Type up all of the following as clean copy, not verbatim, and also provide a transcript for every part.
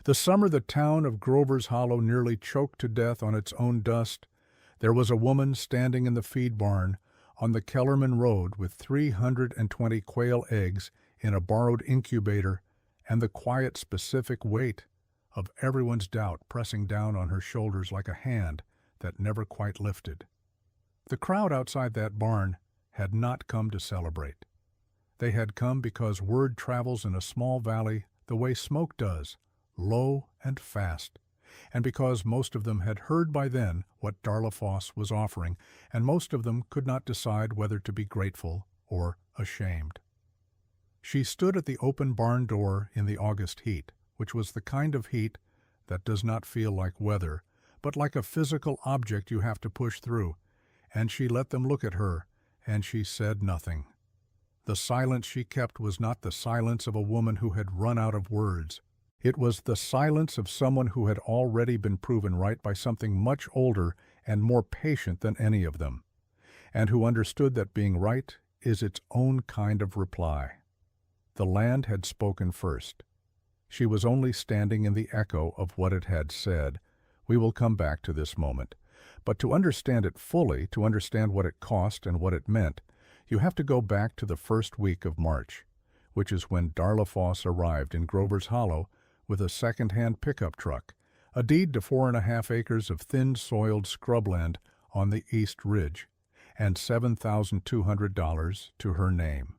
The summer the town of Grover's Hollow nearly choked to death on its own dust, there was a woman standing in the feed barn on the Kellerman Road with 320 quail eggs in a borrowed incubator and the quiet, specific weight of everyone's doubt pressing down on her shoulders like a hand that never quite lifted. The crowd outside that barn had not come to celebrate. They had come because word travels in a small valley the way smoke does, low and fast, and because most of them had heard by then what Darla Foss was offering, and most of them could not decide whether to be grateful or ashamed. She stood at the open barn door in the August heat, which was the kind of heat that does not feel like weather, but like a physical object you have to push through, and she let them look at her, and she said nothing. The silence she kept was not the silence of a woman who had run out of words. It was the silence of someone who had already been proven right by something much older and more patient than any of them, and who understood that being right is its own kind of reply. The land had spoken first. She was only standing in the echo of what it had said. We will come back to this moment. But to understand it fully, to understand what it cost and what it meant, you have to go back to the first week of March, which is when Darla Foss arrived in Grover's Hollow with a second-hand pickup truck, a deed to 4.5 acres of thin-soiled scrubland on the East Ridge, and $7,200 to her name.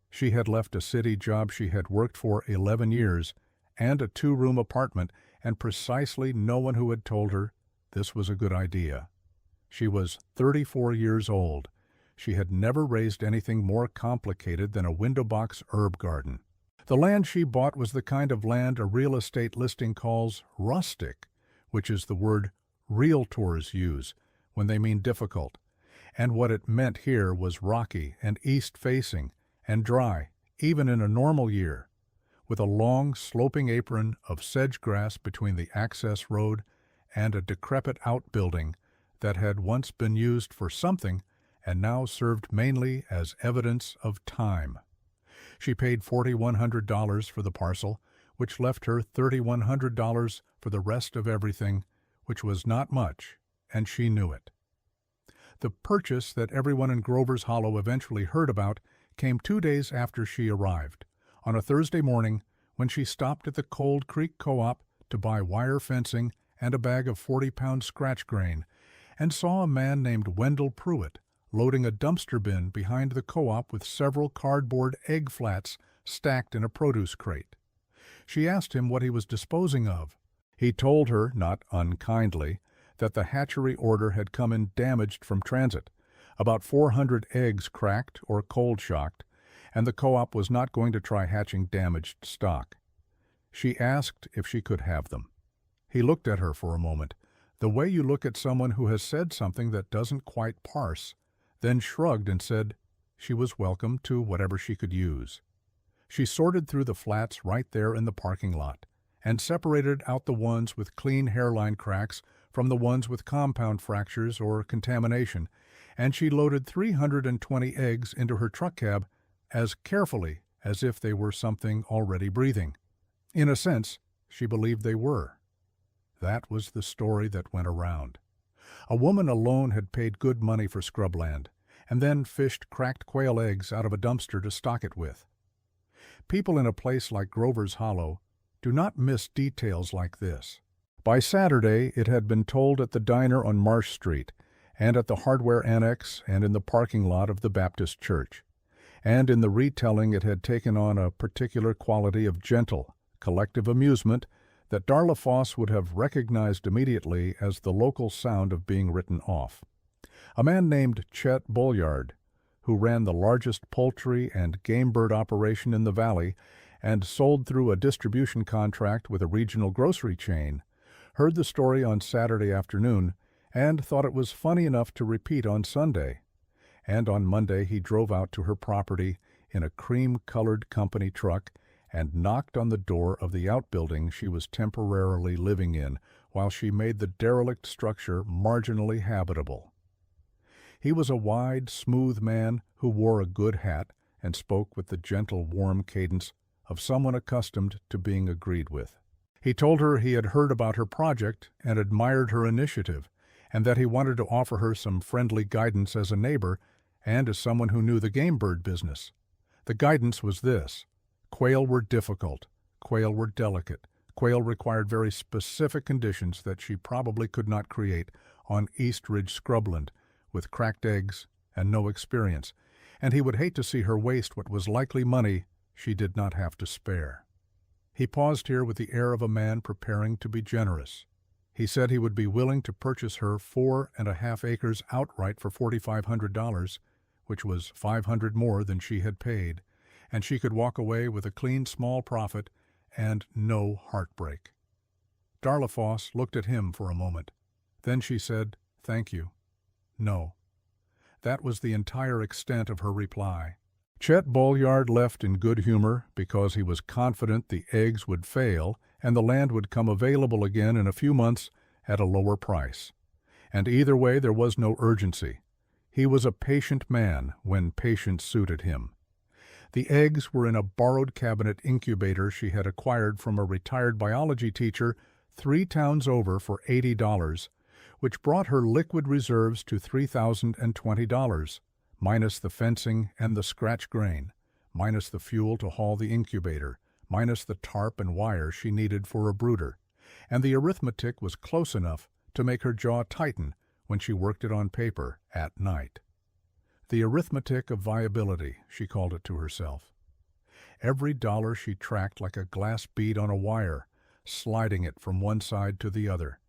She had left a city job she had worked for 11 years and a 2-room apartment, and precisely no one who had told her this was a good idea. She was 34 years old. She had never raised anything more complicated than a window box herb garden. The land she bought was the kind of land a real estate listing calls rustic, which is the word realtors use when they mean difficult, and what it meant here was rocky and east-facing and dry, even in a normal year, with a long, sloping apron of sedge grass between the access road and a decrepit outbuilding that had once been used for something and now served mainly as evidence of time. She paid $4,100 for the parcel, which left her $3,100 for the rest of everything, which was not much, and she knew it. The purchase that everyone in Grover's Hollow eventually heard about came 2 days after she arrived, on a Thursday morning when she stopped at the Cold Creek Co-op to buy wire fencing and a bag of 40-pound scratch grain, and saw a man named Wendell Pruitt loading a dumpster bin behind the co-op with several cardboard egg flats stacked in a produce crate. She asked him what he was disposing of. He told her, not unkindly, that the hatchery order had come in damaged from transit, about 400 eggs cracked or cold-shocked, and the co-op was not going to try hatching damaged stock. She asked if she could have them. He looked at her for a moment, the way you look at someone who has said something that doesn't quite parse, then shrugged and said she was welcome to whatever she could use. She sorted through the flats right there in the parking lot and separated out the ones with clean hairline cracks from the ones with compound fractures or contamination, and she loaded 320 eggs into her truck cab as carefully as if they were something already breathing. In a sense, she believed they were. That was the story that went around. A woman alone had paid good money for scrubland, and then fished cracked quail eggs out of a dumpster to stock it with. People in a place like Grover's Hollow do not miss details like this. By Saturday, it had been told at the diner on Marsh Street, and at the hardware annex, and in the parking lot of the Baptist church. And in the retelling it had taken on a particular quality of gentle, collective amusement that Darla Foss would have recognized immediately as the local sound of being written off. A man named Chet Bolyard, who ran the largest poultry and game bird operation in the valley and sold through a distribution contract with a regional grocery chain, heard the story on Saturday afternoon and thought it was funny enough to repeat on Sunday. And on Monday he drove out to her property in a cream-colored company truck and knocked on the door of the outbuilding she was temporarily living in while she made the derelict structure marginally habitable. He was a wide, smooth man who wore a good hat and spoke with the gentle, warm cadence of someone accustomed to being agreed with. He told her he had heard about her project and admired her initiative, and that he wanted to offer her some friendly guidance as a neighbor and as someone who knew the game bird business. The guidance was this: quail were difficult, quail were delicate, quail required very specific conditions that she probably could not create on East Ridge scrubland, with cracked eggs and no experience, and he would hate to see her waste what was likely money she did not have to spare. He paused here with the air of a man preparing to be generous. He said he would be willing to purchase her 4.5 acres outright for $4,500, which was $500 more than she had paid, and she could walk away with a clean small profit and no heartbreak. Darla Foss looked at him for a moment. Then she said, "Thank you. No." That was the entire extent of her reply. Chet Bolyard left in good humor because he was confident the eggs would fail and the land would come available again in a few months at a lower price. And either way, there was no urgency. He was a patient man when patience suited him. The eggs were in a borrowed cabinet incubator she had acquired from a retired biology teacher 3 towns over for $80, which brought her liquid reserves to $3,020, minus the fencing and the scratch grain, minus the fuel to haul the incubator, minus the tarp and wire she needed for a brooder, and the arithmetic was close enough to make her jaw tighten when she worked it on paper at night. The arithmetic of viability, she called it to herself. Every dollar she tracked like a glass bead on a wire, sliding it from one side to the other.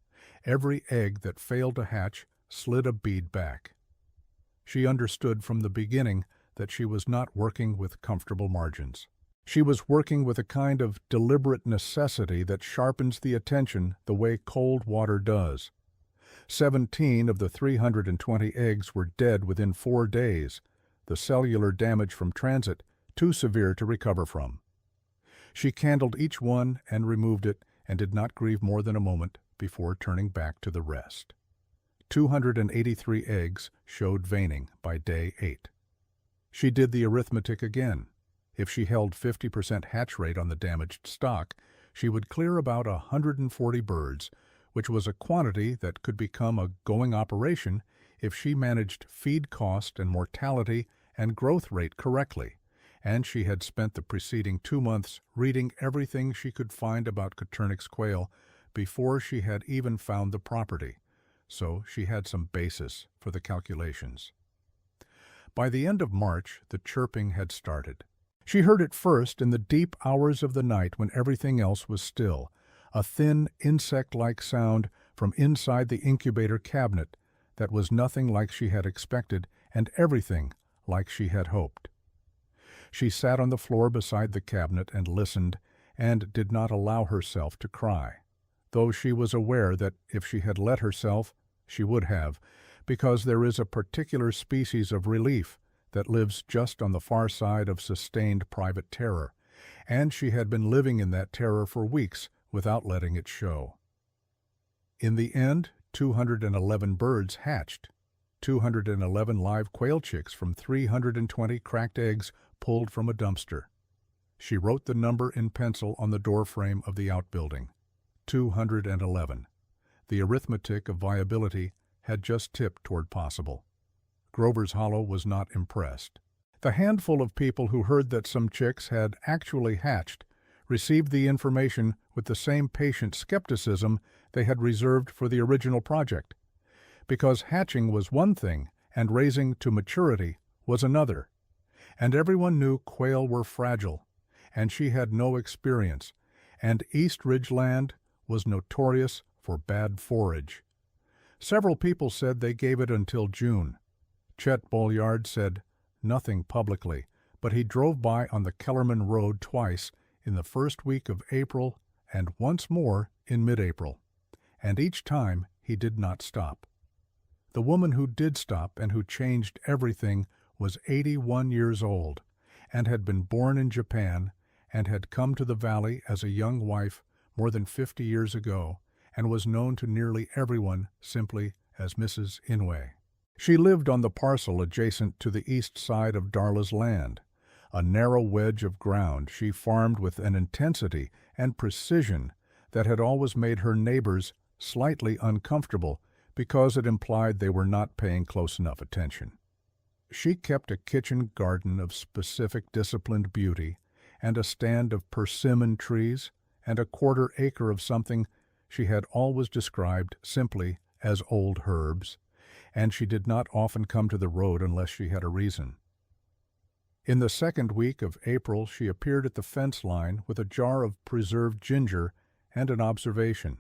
Every egg that failed to hatch slid a bead back. She understood from the beginning that she was not working with comfortable margins. She was working with a kind of deliberate necessity that sharpens the attention the way cold water does. 17 of the 320 eggs were dead within 4 days, the cellular damage from transit too severe to recover from. She candled each one and removed it and did not grieve more than a moment before turning back to the rest. 283 eggs showed veining by day 8. She did the arithmetic again. If she held 50% hatch rate on the damaged stock, she would clear about 140 birds, which was a quantity that could become a going operation if she managed feed cost and mortality and growth rate correctly, and she had spent the preceding 2 months reading everything she could find about Koternick's quail before she had even found the property, so she had some basis for the calculations. By the end of March, the chirping had started. She heard it first in the deep hours of the night when everything else was still, a thin, insect-like sound from inside the incubator cabinet that was nothing like she had expected and everything like she had hoped. She sat on the floor beside the cabinet and listened, and did not allow herself to cry, though she was aware that if she had let herself, she would have, because there is a particular species of relief that lives just on the far side of sustained private terror, and she had been living in that terror for weeks without letting it show. In the end, 211 birds hatched, 211 live quail chicks from 320 cracked eggs pulled from a dumpster. She wrote the number in pencil on the doorframe of the outbuilding. 211. The arithmetic of viability had just tipped toward possible. Grover's Hollow was not impressed. The handful of people who heard that some chicks had actually hatched received the information with the same patient skepticism they had reserved for the original project, because hatching was one thing and raising to maturity was another, and everyone knew quail were fragile, and she had no experience, and East Ridge land was notorious for bad forage. Several people said they gave it until June. Chet Bolyard said nothing publicly, but he drove by on the Kellerman Road twice in the first week of April and once more in mid-April, and each time he did not stop. The woman who did stop and who changed everything was 81 years old and had been born in Japan and had come to the valley as a young wife more than 50 years ago and was known to nearly everyone simply as Mrs. Inouye. She lived on the parcel adjacent to the east side of Darla's land, a narrow wedge of ground she farmed with an intensity and precision that had always made her neighbors slightly uncomfortable because it implied they were not paying close enough attention. She kept a kitchen garden of specific disciplined beauty and a stand of persimmon trees and a quarter-acre of something she had always described simply as old herbs, and she did not often come to the road unless she had a reason. In the second week of April she appeared at the fence line with a jar of preserved ginger and an observation.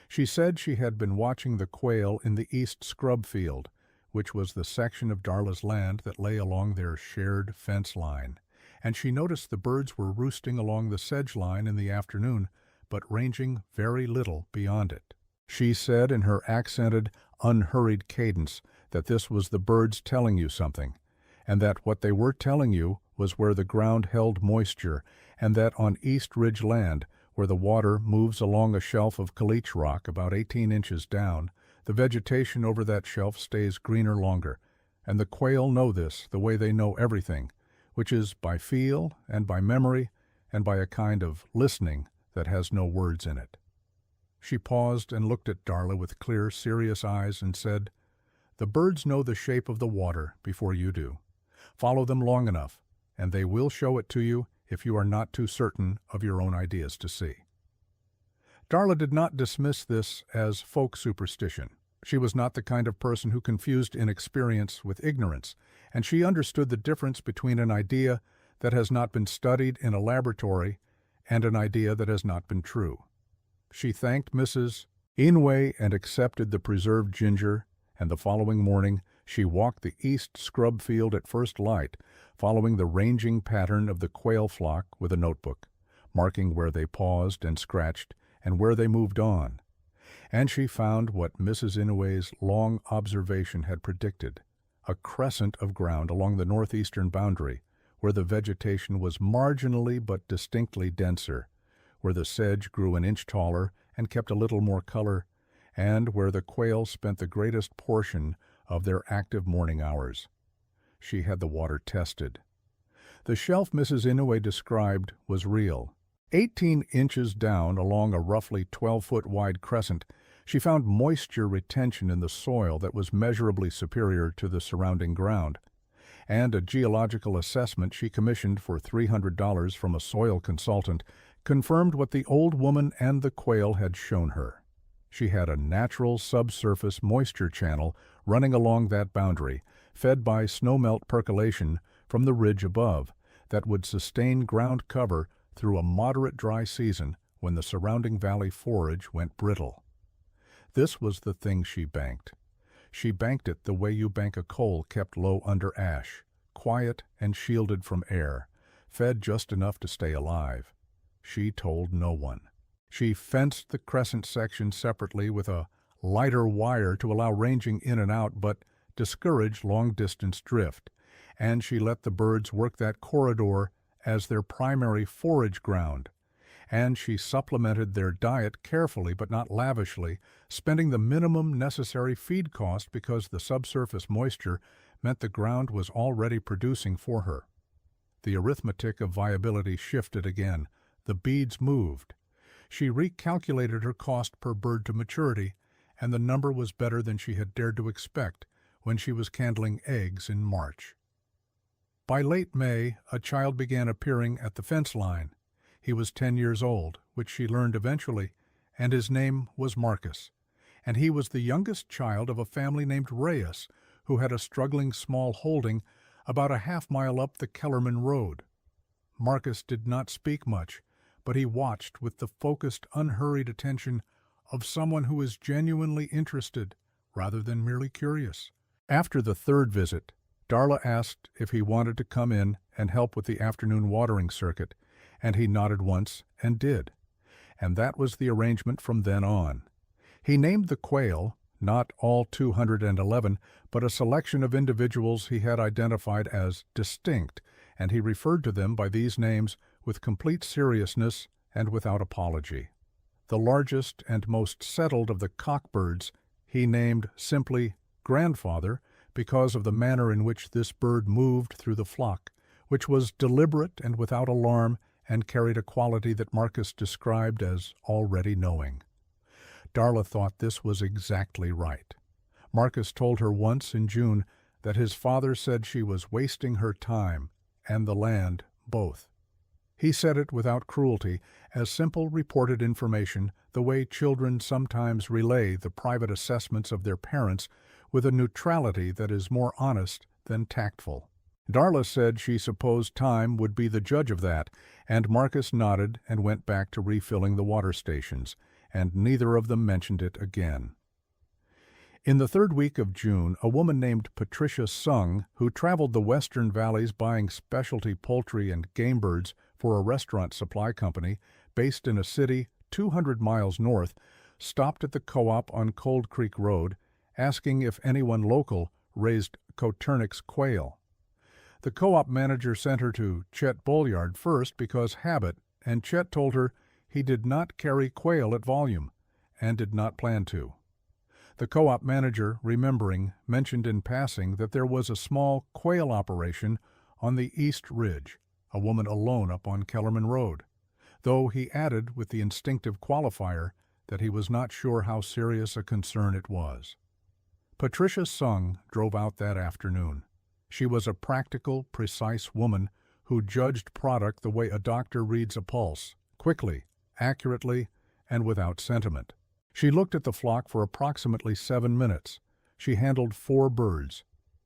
She said she had been watching the quail in the east scrub field, which was the section of Darla's land that lay along their shared fence line, and she noticed the birds were roosting along the sedge line in the afternoon, but ranging very little beyond it. She said in her accented, unhurried cadence that this was the birds telling you something, and that what they were telling you was where the ground held moisture, and that on East Ridge land, where the water moves along a shelf of caliche rock about 18 inches down, the vegetation over that shelf stays greener longer, and the quail know this the way they know everything, which is by feel and by memory and by a kind of listening that has no words in it. She paused and looked at Darla with clear, serious eyes and said, "The birds know the shape of the water before you do. Follow them long enough, and they will show it to you if you are not too certain of your own ideas to see." Darla did not dismiss this as folk superstition. She was not the kind of person who confused inexperience with ignorance, and she understood the difference between an idea that has not been studied in a laboratory and an idea that has not been true. She thanked Mrs. Inouye and accepted the preserved ginger, and the following morning she walked the east scrub field at first light, following the ranging pattern of the quail flock with a notebook, marking where they paused and scratched and where they moved on. And she found what Mrs. Inouye's long observation had predicted, a crescent of ground along the northeastern boundary, where the vegetation was marginally but distinctly denser, where the sedge grew an inch taller and kept a little more color, and where the quail spent the greatest portion of their active morning hours. She had the water tested. The shelf Mrs. Inouye described was real. 18 inches down along a roughly 12-foot wide crescent, she found moisture retention in the soil that was measurably superior to the surrounding ground, and a geological assessment she commissioned for $300 from a soil consultant confirmed what the old woman and the quail had shown her. She had a natural subsurface moisture channel running along that boundary, fed by snowmelt percolation from the ridge above, that would sustain ground cover through a moderate dry season when the surrounding valley forage went brittle. This was the thing she banked. She banked it the way you bank a coal kept low under ash, quiet and shielded from air, fed just enough to stay alive. She told no one. She fenced the crescent section separately with a lighter wire to allow ranging in and out but discourage long-distance drift, and she let the birds work that corridor as their primary forage ground, and she supplemented their diet carefully but not lavishly, spending the minimum necessary feed cost because the subsurface moisture meant the ground was already producing for her. The arithmetic of viability shifted again. The beads moved. She recalculated her cost per bird to maturity, and the number was better than she had dared to expect when she was candling eggs in March. By late May, a child began appearing at the fence line. He was 10 years old, which she learned eventually, and his name was Marcus, and he was the youngest child of a family named Reyes, who had a struggling small holding about a half-mile up the Kellerman Road. Marcus did not speak much, but he watched with the focused, unhurried attention of someone who is genuinely interested rather than merely curious. After the third visit, Darla asked if he wanted to come in and help with the afternoon watering circuit, and he nodded once and did. And that was the arrangement from then on. He named the quail, not all 211, but a selection of individuals he had identified as distinct, and he referred to them by these names with complete seriousness and without apology. The largest and most settled of the cockbirds he named simply Grandfather because of the manner in which this bird moved through the flock, which was deliberate and without alarm and carried a quality that Marcus described as already knowing. Darla thought this was exactly right. Marcus told her once in June that his father said she was wasting her time and the land both. He said it without cruelty, as simple reported information, the way children sometimes relay the private assessments of their parents with a neutrality that is more honest than tactful. Darla said she supposed time would be the judge of that, and Marcus nodded and went back to refilling the water stations, and neither of them mentioned it again. In the third week of June, a woman named Patricia Sung, who traveled the western valleys buying specialty poultry and game birds for a restaurant supply company based in a city 200 miles north, stopped at the co-op on Cold Creek Road, asking if anyone local raised Coturnix quail. The co-op manager sent her to Chet Bolyard first because habit, and Chet told her he did not carry quail at volume and did not plan to. The co-op manager, remembering, mentioned in passing that there was a small quail operation on the East Ridge, a woman alone up on Kellerman Road, though he added with the instinctive qualifier that he was not sure how serious a concern it was. Patricia Sung drove out that afternoon. She was a practical, precise woman who judged product the way a doctor reads a pulse, quickly, accurately, and without sentiment. She looked at the flock for approximately 7 minutes. She handled 4 birds.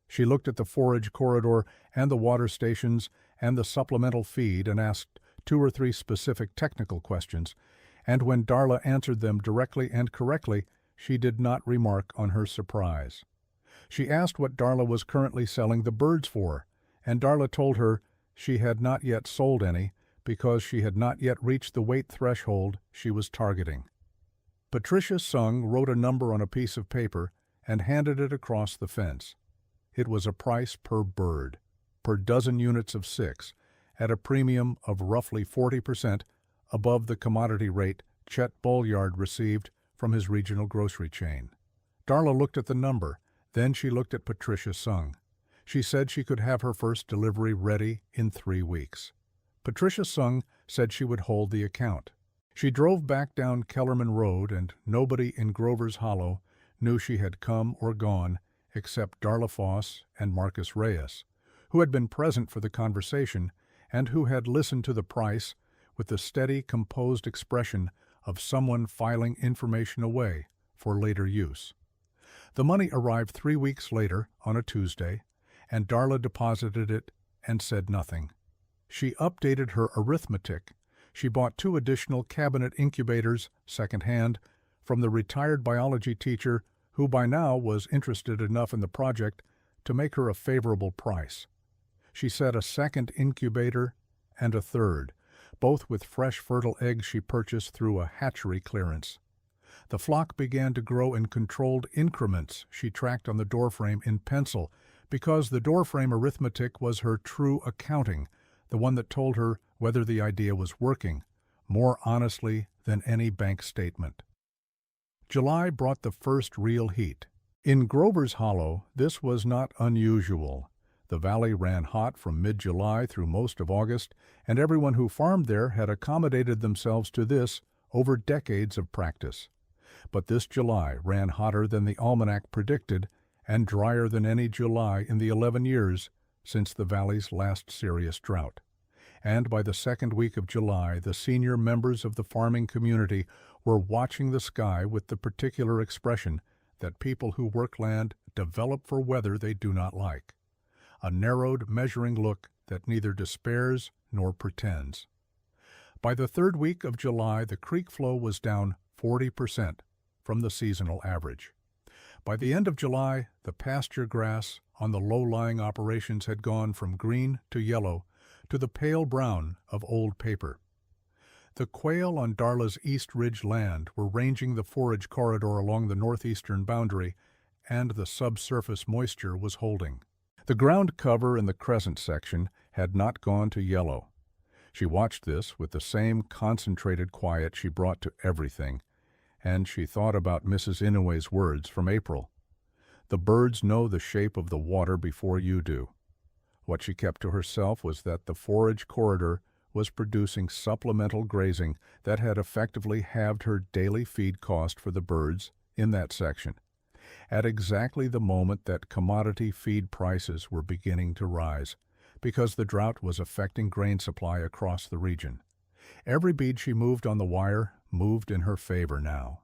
She looked at the forage corridor and the water stations and the supplemental feed and asked 2 or 3 specific technical questions, and when Darla answered them directly and correctly, she did not remark on her surprise. She asked what Darla was currently selling the birds for, and Darla told her she had not yet sold any because she had not yet reached the weight threshold she was targeting. Patricia Sung wrote a number on a piece of paper and handed it across the fence. It was a price per bird, per dozen units of 6, at a premium of roughly 40% above the commodity rate Chet Bolyard received from his regional grocery chain. Darla looked at the number. Then she looked at Patricia Sung. She said she could have her first delivery ready in 3 weeks. Patricia Sung said she would hold the account. She drove back down Kellerman Road, and nobody in Grover's Hollow knew she had come or gone except Darla Foss and Marcus Reyes, who had been present for the conversation and who had listened to the price with the steady, composed expression of someone filing information away for later use. The money arrived 3 weeks later on a Tuesday, and Darla deposited it and said nothing. She updated her arithmetic. She bought 2 additional cabinet incubators, second-hand, from the retired biology teacher who by now was interested enough in the project to make her a favorable price. She set a second incubator and a third, both with fresh fertile eggs she purchased through a hatchery clearance. The flock began to grow in controlled increments she tracked on the doorframe in pencil, because the doorframe arithmetic was her true accounting, the one that told her whether the idea was working, more honestly than any bank statement. July brought the first real heat. In Grover's Hollow, this was not unusual. The valley ran hot from mid-July through most of August, and everyone who farmed there had accommodated themselves to this over decades of practice. But this July ran hotter than the almanac predicted and drier than any July in the 11 years since the valley's last serious drought. And by the second week of July, the senior members of the farming community were watching the sky with the particular expression that people who work land develop for weather they do not like, a narrowed, measuring look that neither despairs nor pretends. By the third week of July, the creek flow was down 40% from the seasonal average. By the end of July, the pasture grass on the low-lying operations had gone from green to yellow to the pale brown of old paper. The quail on Darla's East Ridge land were ranging the forage corridor along the northeastern boundary, and the subsurface moisture was holding. The ground cover in the crescent section had not gone to yellow. She watched this with the same concentrated quiet she brought to everything, and she thought about Mrs. Inouye's words from April. The birds know the shape of the water before you do. What she kept to herself was that the forage corridor was producing supplemental grazing that had effectively halved her daily feed cost for the birds in that section, at exactly the moment that commodity feed prices were beginning to rise, because the drought was affecting grain supply across the region. Every bead she moved on the wire moved in her favor now.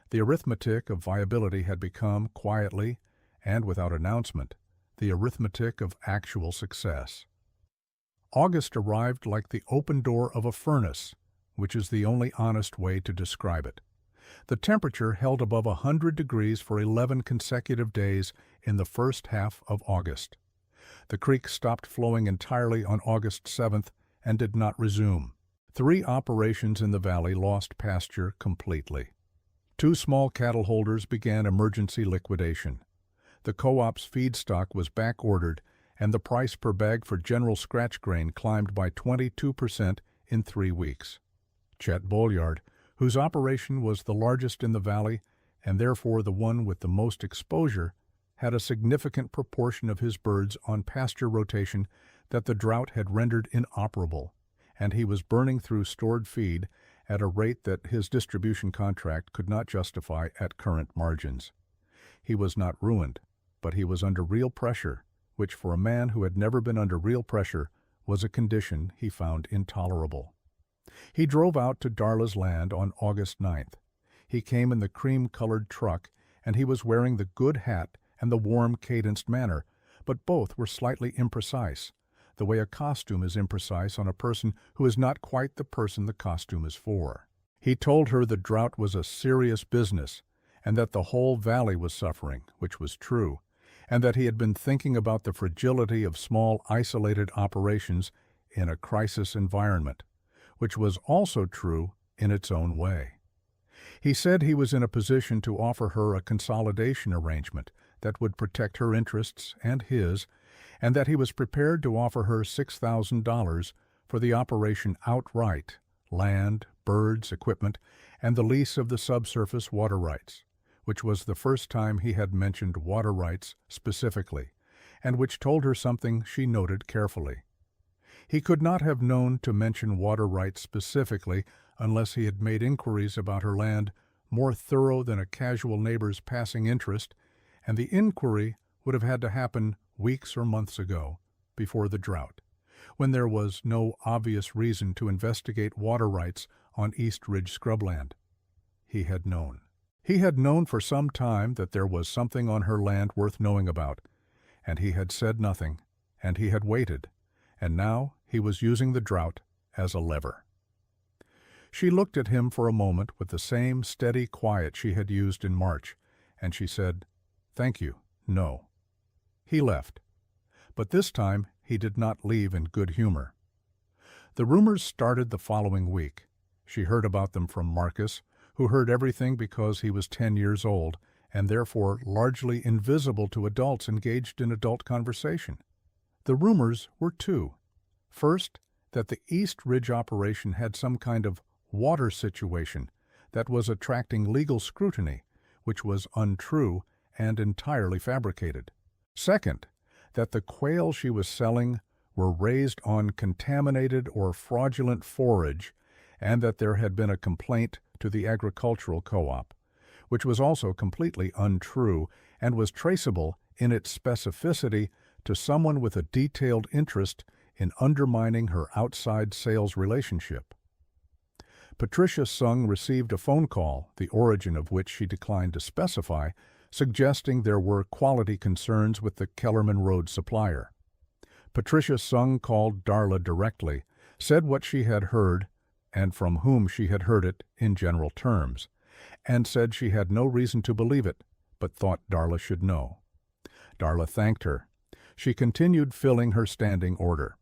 The arithmetic of viability had become, quietly and without announcement, the arithmetic of actual success. August arrived like the open door of a furnace, which is the only honest way to describe it. The temperature held above 100 degrees for 11 consecutive days in the first half of August. The creek stopped flowing entirely on August 7th and did not resume. 3 operations in the valley lost pasture completely. 2 small cattle holders began emergency liquidation. The co-op's feedstock was back-ordered, and the price per bag for general scratch grain climbed by 22% in 3 weeks. Chet Bolyard, whose operation was the largest in the valley and therefore the one with the most exposure, had a significant proportion of his birds on pasture rotation that the drought had rendered inoperable, and he was burning through stored feed at a rate that his distribution contract could not justify at current margins. He was not ruined, but he was under real pressure, which for a man who had never been under real pressure was a condition he found intolerable. He drove out to Darla's land on August 9th. He came in the cream-colored truck, and he was wearing the good hat and the warm, cadenced manner, but both were slightly imprecise, the way a costume is imprecise on a person who is not quite the person the costume is for. He told her the drought was a serious business, and that the whole valley was suffering, which was true, and that he had been thinking about the fragility of small, isolated operations in a crisis environment, which was also true in its own way. He said he was in a position to offer her a consolidation arrangement that would protect her interests and his, and that he was prepared to offer her $6,000 for the operation outright, land, birds, equipment, and the lease of the subsurface water rights, which was the first time he had mentioned water rights specifically, and which told her something she noted carefully. He could not have known to mention water rights specifically unless he had made inquiries about her land more thorough than a casual neighbor's passing interest, and the inquiry would have had to happen weeks or months ago, before the drought, when there was no obvious reason to investigate water rights on East Ridge scrubland. He had known. He had known for some time that there was something on her land worth knowing about, and he had said nothing, and he had waited, and now he was using the drought as a lever. She looked at him for a moment with the same steady quiet she had used in March, and she said, "Thank you, no." He left, but this time he did not leave in good humor. The rumors started the following week. She heard about them from Marcus, who heard everything because he was 10 years old and therefore largely invisible to adults engaged in adult conversation. The rumors were 2. First, that the East Ridge operation had some kind of water situation that was attracting legal scrutiny, which was untrue and entirely fabricated. Second, that the quail she was selling were raised on contaminated or fraudulent forage, and that there had been a complaint to the agricultural co-op, which was also completely untrue and was traceable in its specificity to someone with a detailed interest in undermining her outside sales relationship. Patricia Sung received a phone call, the origin of which she declined to specify, suggesting there were quality concerns with the Kellerman Road supplier. Patricia Sung called Darla directly, said what she had heard, and from whom she had heard it in general terms, and said she had no reason to believe it, but thought Darla should know. Darla thanked her. She continued filling her standing order.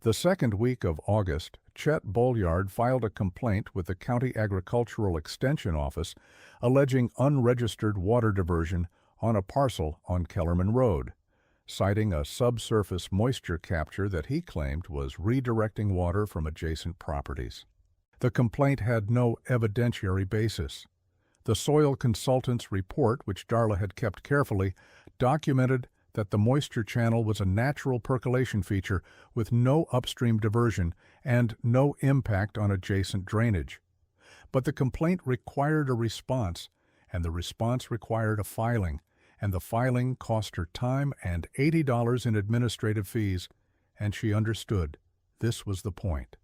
The second week of August, Chet Bolyard filed a complaint with the County Agricultural Extension Office alleging unregistered water diversion on a parcel on Kellerman Road, citing a subsurface moisture capture that he claimed was redirecting water from adjacent properties. The complaint had no evidentiary basis. The soil consultant's report, which Darla had kept carefully, documented that the moisture channel was a natural percolation feature with no upstream diversion and no impact on adjacent drainage. But the complaint required a response, and the response required a filing, and the filing cost her time and $80 in administrative fees, and she understood this was the point.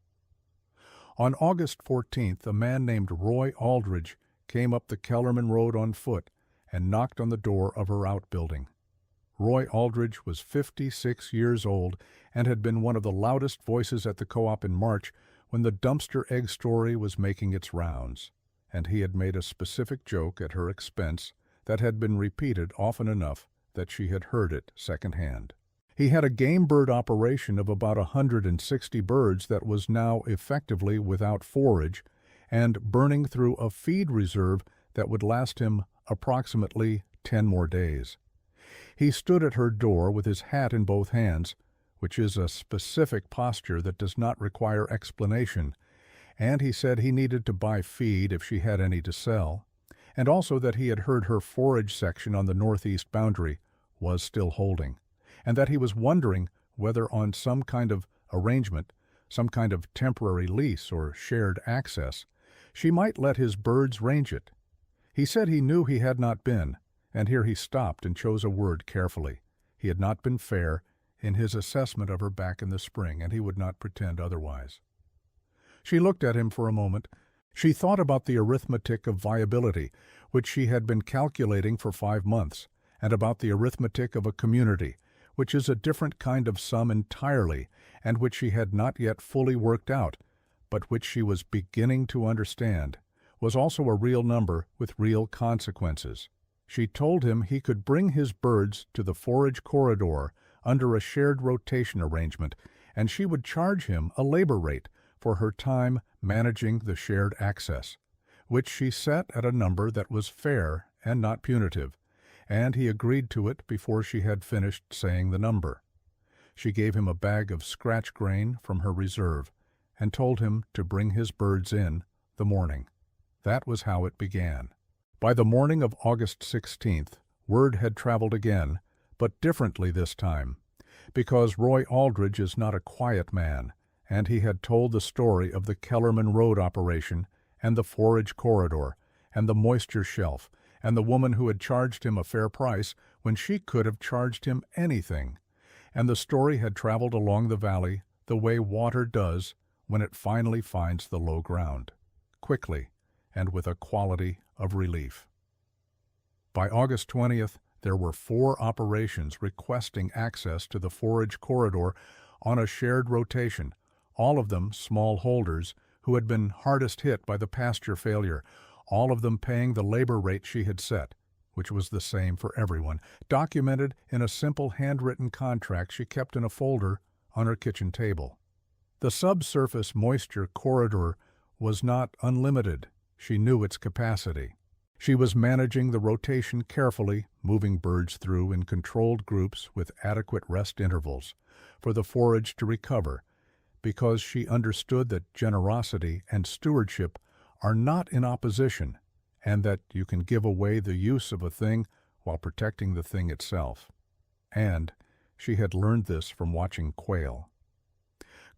On August 14th, a man named Roy Aldridge came up the Kellerman Road on foot and knocked on the door of her outbuilding. Roy Aldridge was 56 years old and had been one of the loudest voices at the co-op in March when the dumpster egg story was making its rounds, and he had made a specific joke at her expense that had been repeated often enough that she had heard it secondhand. He had a game bird operation of about 160 birds that was now effectively without forage and burning through a feed reserve that would last him approximately 10 more days. He stood at her door with his hat in both hands, which is a specific posture that does not require explanation, and he said he needed to buy feed if she had any to sell, and also that he had heard her forage section on the northeast boundary was still holding, and that he was wondering whether on some kind of arrangement, some kind of temporary lease or shared access, she might let his birds range it. He said he knew he had not been, and here he stopped and chose a word carefully. He had not been fair in his assessment of her back in the spring, and he would not pretend otherwise. She looked at him for a moment. She thought about the arithmetic of viability, which she had been calculating for 5 months, and about the arithmetic of a community, which is a different kind of sum entirely, and which she had not yet fully worked out, but which she was beginning to understand, was also a real number with real consequences. She told him he could bring his birds to the forage corridor under a shared rotation arrangement, and she would charge him a labor rate for her time managing the shared access, which she set at a number that was fair and not punitive, and he agreed to it before she had finished saying the number. She gave him a bag of scratch grain from her reserve and told him to bring his birds in the morning. That was how it began. By the morning of August 16th, word had traveled again, but differently this time, because Roy Aldridge is not a quiet man, and he had told the story of the Kellerman Road operation and the forage corridor and the moisture shelf and the woman who had charged him a fair price when she could have charged him anything, and the story had traveled along the valley the way water does when it finally finds the low ground, quickly and with a quality of relief. By August 20th, there were 4 operations requesting access to the forage corridor on a shared rotation, all of them small holders who had been hardest hit by the pasture failure, all of them paying the labor rate she had set, which was the same for everyone, documented in a simple handwritten contract she kept in a folder on her kitchen table. The subsurface moisture corridor was not unlimited. She knew its capacity. She was managing the rotation carefully, moving birds through in controlled groups with adequate rest intervals for the forage to recover, because she understood that generosity and stewardship are not in opposition, and that you can give away the use of a thing while protecting the thing itself. And she had learned this from watching Quail.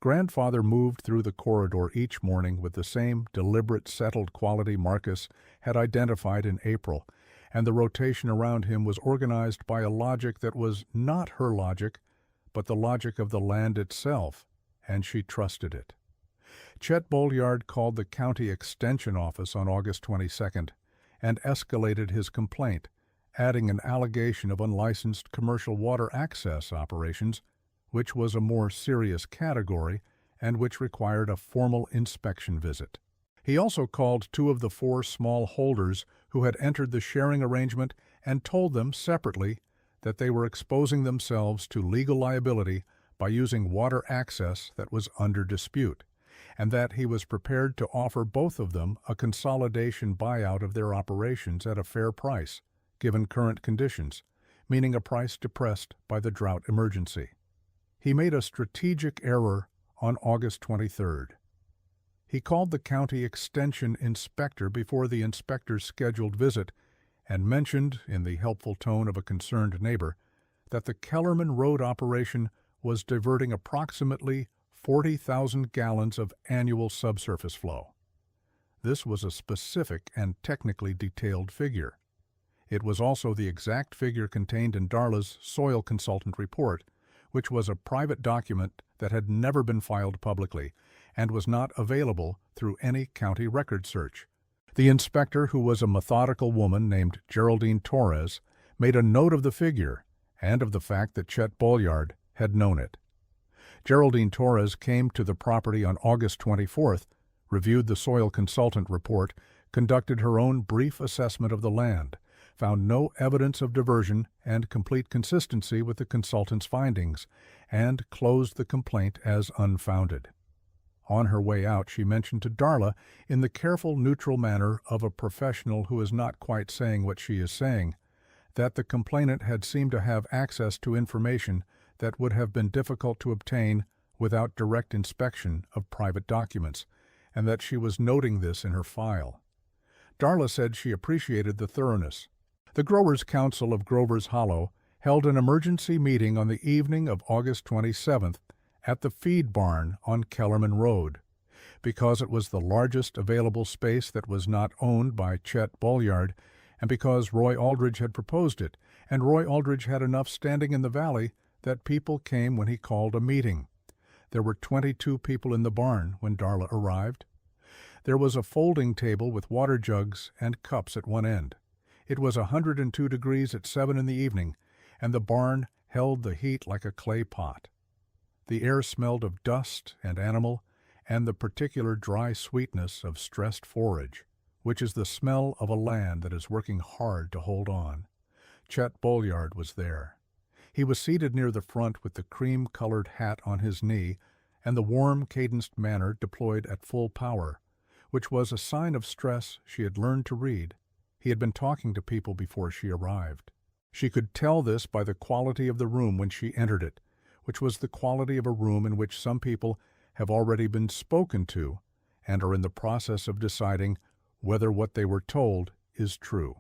Grandfather moved through the corridor each morning with the same deliberate, settled quality Marcus had identified in April, and the rotation around him was organized by a logic that was not her logic, but the logic of the land itself, and she trusted it. Chet Bolyard called the county extension office on August 22nd and escalated his complaint, adding an allegation of unlicensed commercial water access operations, which was a more serious category and which required a formal inspection visit. He also called 2 of the 4 small holders who had entered the sharing arrangement and told them separately that they were exposing themselves to legal liability by using water access that was under dispute, and that he was prepared to offer both of them a consolidation buyout of their operations at a fair price, given current conditions, meaning a price depressed by the drought emergency. He made a strategic error on August 23rd. He called the county extension inspector before the inspector's scheduled visit and mentioned, in the helpful tone of a concerned neighbor, that the Kellerman Road operation was diverting approximately 40,000 gallons of annual subsurface flow. This was a specific and technically detailed figure. It was also the exact figure contained in Darla's soil consultant report, which was a private document that had never been filed publicly and was not available through any county record search. The inspector, who was a methodical woman named Geraldine Torres, made a note of the figure and of the fact that Chet Bolyard had known it. Geraldine Torres came to the property on August 24th, reviewed the soil consultant report, conducted her own brief assessment of the land, found no evidence of diversion and complete consistency with the consultant's findings, and closed the complaint as unfounded. On her way out, she mentioned to Darla, in the careful, neutral manner of a professional who is not quite saying what she is saying, that the complainant had seemed to have access to information that would have been difficult to obtain without direct inspection of private documents, and that she was noting this in her file. Darla said she appreciated the thoroughness. The Growers' Council of Grover's Hollow held an emergency meeting on the evening of August 27th at the feed barn on Kellerman Road. Because it was the largest available space that was not owned by Chet Bolyard, and because Roy Aldridge had proposed it, and Roy Aldridge had enough standing in the valley that people came when he called a meeting. There were 22 people in the barn when Darla arrived. There was a folding table with water jugs and cups at one end. It was 102 degrees at 7 in the evening, and the barn held the heat like a clay pot. The air smelled of dust and animal, and the particular dry sweetness of stressed forage, which is the smell of a land that is working hard to hold on. Chet Bolyard was there. He was seated near the front with the cream-colored hat on his knee and the warm, cadenced manner deployed at full power, which was a sign of stress she had learned to read. He had been talking to people before she arrived. She could tell this by the quality of the room when she entered it, which was the quality of a room in which some people have already been spoken to and are in the process of deciding whether what they were told is true.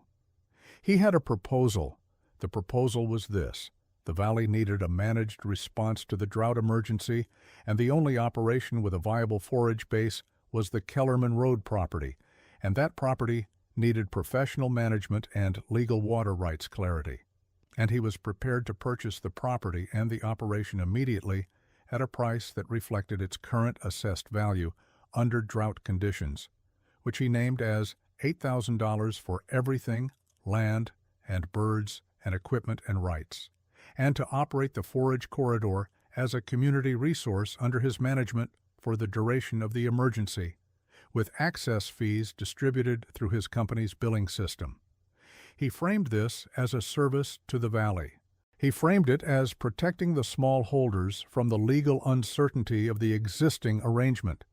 He had a proposal. The proposal was this: the valley needed a managed response to the drought emergency, and the only operation with a viable forage base was the Kellerman Road property, and that property needed professional management and legal water rights clarity. And he was prepared to purchase the property and the operation immediately at a price that reflected its current assessed value under drought conditions, which he named as $8,000 for everything, land and birds and equipment and rights, and to operate the forage corridor as a community resource under his management for the duration of the emergency, with access fees distributed through his company's billing system. He framed this as a service to the valley. He framed it as protecting the smallholders from the legal uncertainty of the existing arrangement.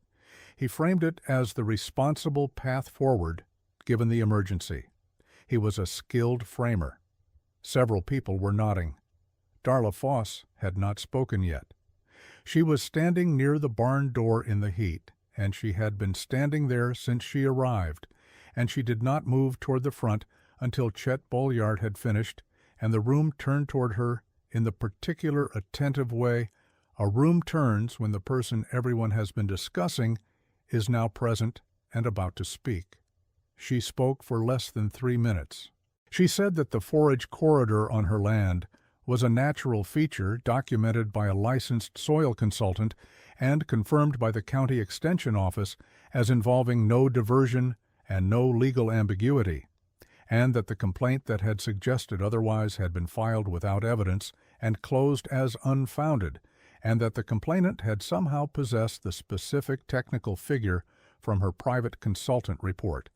He framed it as the responsible path forward given the emergency. He was a skilled framer. Several people were nodding. Darla Foss had not spoken yet. She was standing near the barn door in the heat, and she had been standing there since she arrived, and she did not move toward the front until Chet Bolyard had finished, and the room turned toward her in the particular attentive way a room turns when the person everyone has been discussing is now present and about to speak. She spoke for less than 3 minutes. She said that the forage corridor on her land was a natural feature documented by a licensed soil consultant and confirmed by the county extension office as involving no diversion and no legal ambiguity, and that the complaint that had suggested otherwise had been filed without evidence and closed as unfounded, and that the complainant had somehow possessed the specific technical figure from her private consultant report,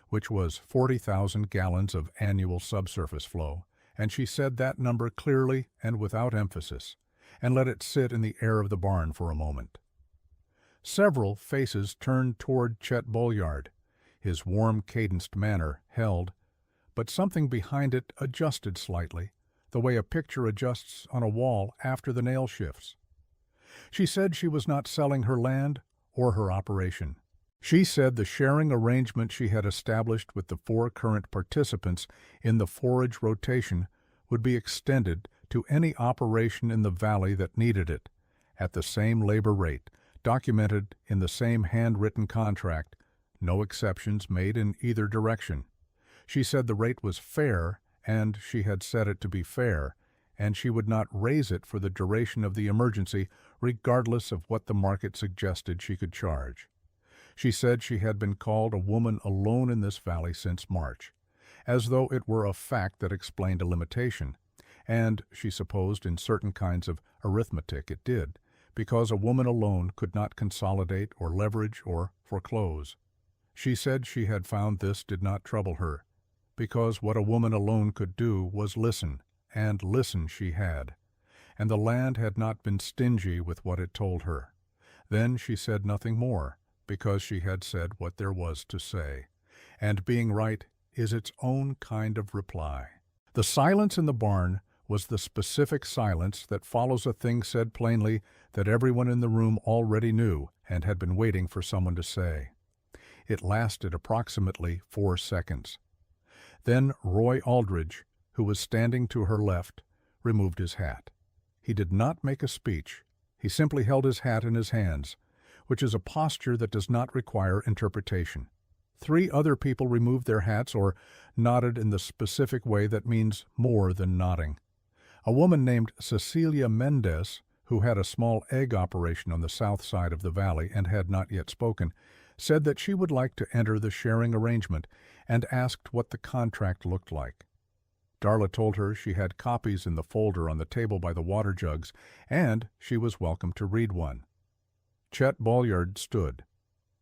which was 40,000 gallons of annual subsurface flow, and she said that number clearly and without emphasis, and let it sit in the air of the barn for a moment. Several faces turned toward Chet Bolyard. His warm, cadenced manner held, but something behind it adjusted slightly, the way a picture adjusts on a wall after the nail shifts. She said she was not selling her land or her operation. She said the sharing arrangement she had established with the 4 current participants in the forage rotation would be extended to any operation in the valley that needed it, at the same labor rate, documented in the same handwritten contract, no exceptions made in either direction. She said the rate was fair, and she had set it to be fair, and she would not raise it for the duration of the emergency, regardless of what the market suggested she could charge. She said she had been called a woman alone in this valley since March, as though it were a fact that explained a limitation, and she supposed in certain kinds of arithmetic it did, because a woman alone could not consolidate or leverage or foreclose. She said she had found this did not trouble her, because what a woman alone could do was listen, and listen she had, and the land had not been stingy with what it told her. Then she said nothing more, because she had said what there was to say, and being right is its own kind of reply. The silence in the barn was the specific silence that follows a thing said plainly that everyone in the room already knew and had been waiting for someone to say. It lasted approximately 4 seconds. Then Roy Aldridge, who was standing to her left, removed his hat. He did not make a speech. He simply held his hat in his hands, which is a posture that does not require interpretation. 3 other people removed their hats or nodded in the specific way that means more than nodding. A woman named Cecilia Mendez, who had a small egg operation on the south side of the valley and had not yet spoken, said that she would like to enter the sharing arrangement and asked what the contract looked like. Darla told her she had copies in the folder on the table by the water jugs, and she was welcome to read one. Chet Bolyard stood.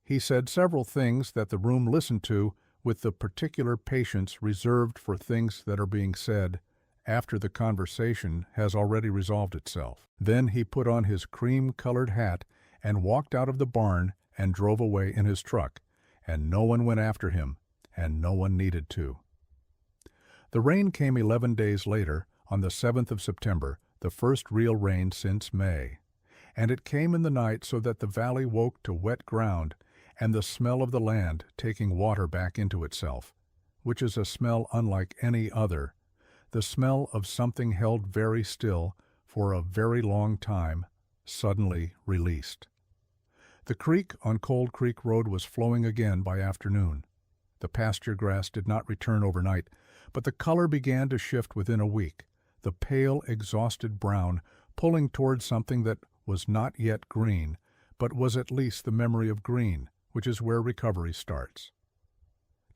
He said several things that the room listened to with the particular patience reserved for things that are being said after the conversation has already resolved itself. Then he put on his cream-colored hat and walked out of the barn and drove away in his truck, and no one went after him, and no one needed to. The rain came 11 days later, on the 7th of September, the first real rain since May, and it came in the night so that the valley woke to wet ground and the smell of the land taking water back into itself, which is a smell unlike any other, the smell of something held very still for a very long time, suddenly released. The creek on Cold Creek Road was flowing again by afternoon. The pasture grass did not return overnight, but the color began to shift within a week, the pale, exhausted brown pulling toward something that was not yet green, but was at least the memory of green, which is where recovery starts.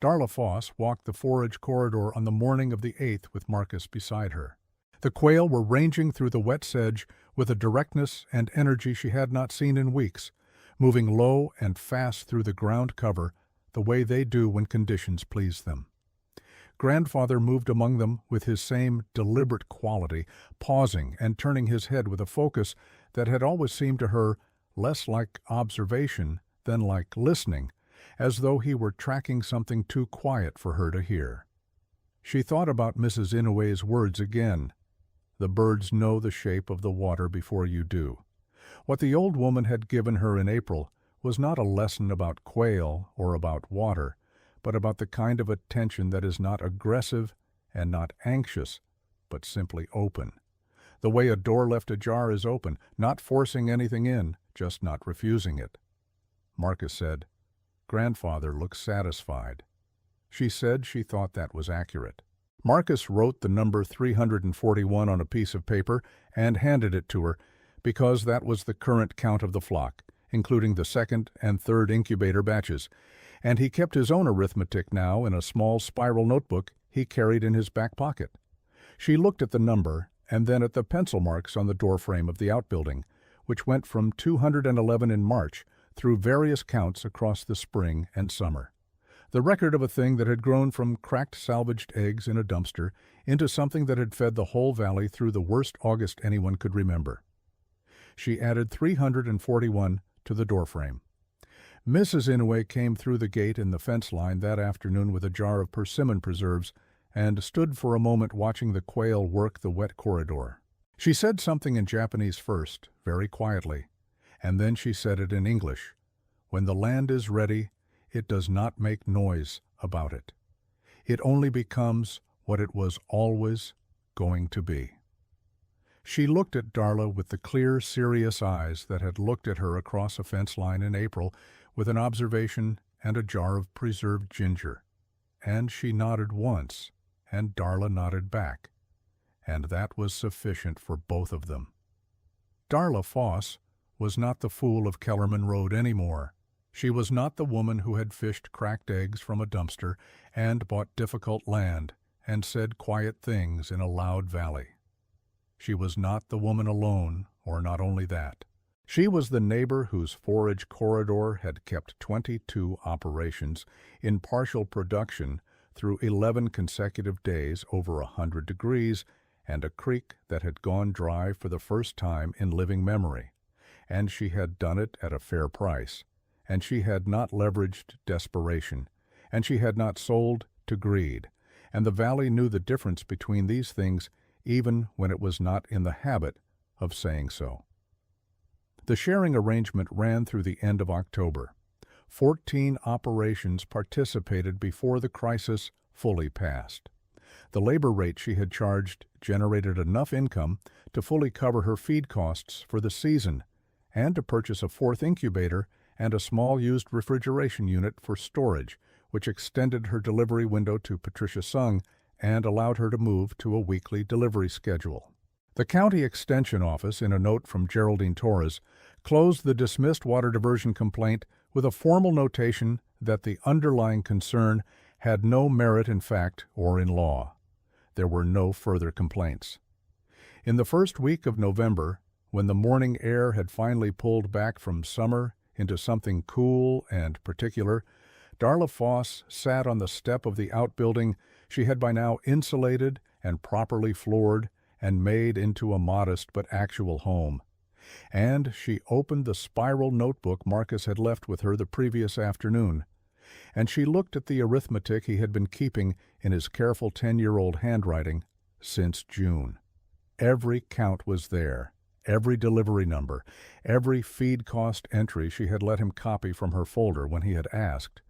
Darla Foss walked the forage corridor on the morning of the 8th with Marcus beside her. The quail were ranging through the wet sedge with a directness and energy she had not seen in weeks, moving low and fast through the ground cover the way they do when conditions please them. Grandfather moved among them with his same deliberate quality, pausing and turning his head with a focus that had always seemed to her less like observation than like listening, as though he were tracking something too quiet for her to hear. She thought about Mrs. Inouye's words again. The birds know the shape of the water before you do. What the old woman had given her in April was not a lesson about quail or about water, but about the kind of attention that is not aggressive and not anxious, but simply open. The way a door left ajar is open, not forcing anything in, just not refusing it. Marcus said, "Grandfather looks satisfied." She said she thought that was accurate. Marcus wrote the number 341 on a piece of paper and handed it to her, because that was the current count of the flock, including the second and third incubator batches, and he kept his own arithmetic now in a small spiral notebook he carried in his back pocket. She looked at the number and then at the pencil marks on the doorframe of the outbuilding, which went from 211 in March through various counts across the spring and summer. The record of a thing that had grown from cracked salvaged eggs in a dumpster into something that had fed the whole valley through the worst August anyone could remember. She added 341 to the doorframe. Mrs. Inouye came through the gate in the fence line that afternoon with a jar of persimmon preserves and stood for a moment watching the quail work the wet corridor. She said something in Japanese first, very quietly, and then she said it in English. When the land is ready, it does not make noise about it. It only becomes what it was always going to be. She looked at Darla with the clear, serious eyes that had looked at her across a fence line in April with an observation and a jar of preserved ginger. And she nodded once, and Darla nodded back. And that was sufficient for both of them. Darla Foss was not the fool of Kellerman Road anymore. She was not the woman who had fished cracked eggs from a dumpster and bought difficult land and said quiet things in a loud valley. She was not the woman alone, or not only that. She was the neighbor whose forage corridor had kept 22 operations in partial production through 11 consecutive days over 100 degrees, and a creek that had gone dry for the first time in living memory. And she had done it at a fair price, and she had not leveraged desperation, and she had not sold to greed, and the valley knew the difference between these things even when it was not in the habit of saying so. The sharing arrangement ran through the end of October. 14 operations participated before the crisis fully passed. The labor rate she had charged generated enough income to fully cover her feed costs for the season and to purchase a 4th incubator and a small used refrigeration unit for storage, which extended her delivery window to Patricia Sung and allowed her to move to a weekly delivery schedule. The county extension office, in a note from Geraldine Torres, closed the dismissed water diversion complaint with a formal notation that the underlying concern had no merit in fact or in law. There were no further complaints. In the first week of November, when the morning air had finally pulled back from summer into something cool and particular, Darla Foss sat on the step of the outbuilding she had by now insulated and properly floored and made into a modest but actual home. And she opened the spiral notebook Marcus had left with her the previous afternoon, and she looked at the arithmetic he had been keeping in his careful 10-year-old handwriting since June. Every count was there, every delivery number, every feed cost entry she had let him copy from her folder when he had asked,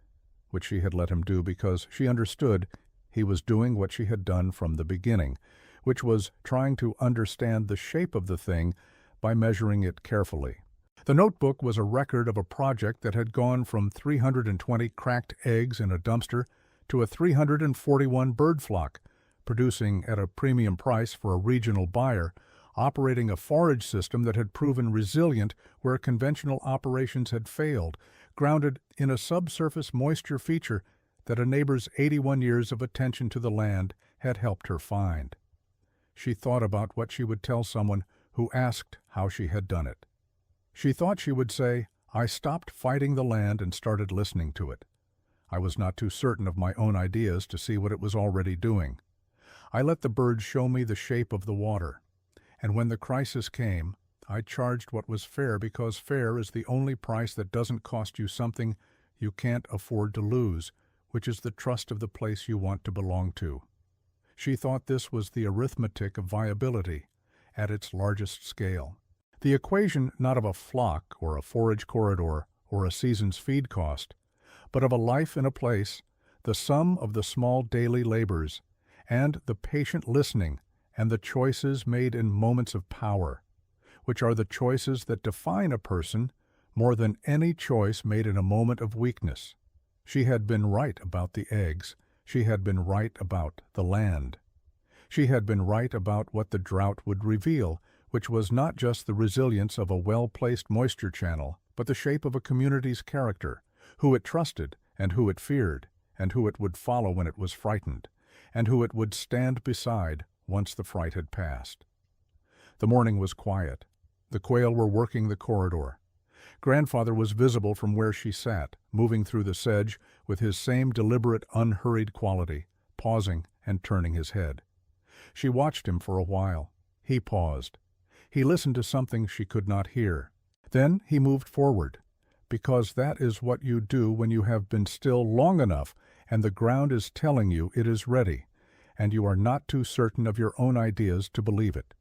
which she had let him do because she understood he was doing what she had done from the beginning, which was trying to understand the shape of the thing by measuring it carefully. The notebook was a record of a project that had gone from 320 cracked eggs in a dumpster to a 341 bird flock, producing at a premium price for a regional buyer, operating a forage system that had proven resilient where conventional operations had failed, grounded in a subsurface moisture feature that a neighbor's 81 years of attention to the land had helped her find. She thought about what she would tell someone who asked how she had done it. She thought she would say, "I stopped fighting the land and started listening to it. I was not too certain of my own ideas to see what it was already doing. I let the birds show me the shape of the water. And when the crisis came, I charged what was fair because fair is the only price that doesn't cost you something you can't afford to lose, which is the trust of the place you want to belong to." She thought this was the arithmetic of viability at its largest scale. The equation not of a flock or a forage corridor or a season's feed cost, but of a life in a place, the sum of the small daily labors, and the patient listening and the choices made in moments of power, which are the choices that define a person more than any choice made in a moment of weakness. She had been right about the eggs. She had been right about the land. She had been right about what the drought would reveal, which was not just the resilience of a well-placed moisture channel, but the shape of a community's character, who it trusted and who it feared, and who it would follow when it was frightened, and who it would stand beside once the fright had passed. The morning was quiet. The quail were working the corridor. Grandfather was visible from where she sat, moving through the sedge with his same deliberate, unhurried quality, pausing and turning his head. She watched him for a while. He paused. He listened to something she could not hear. Then he moved forward, because that is what you do when you have been still long enough and the ground is telling you it is ready, and you are not too certain of your own ideas to believe it.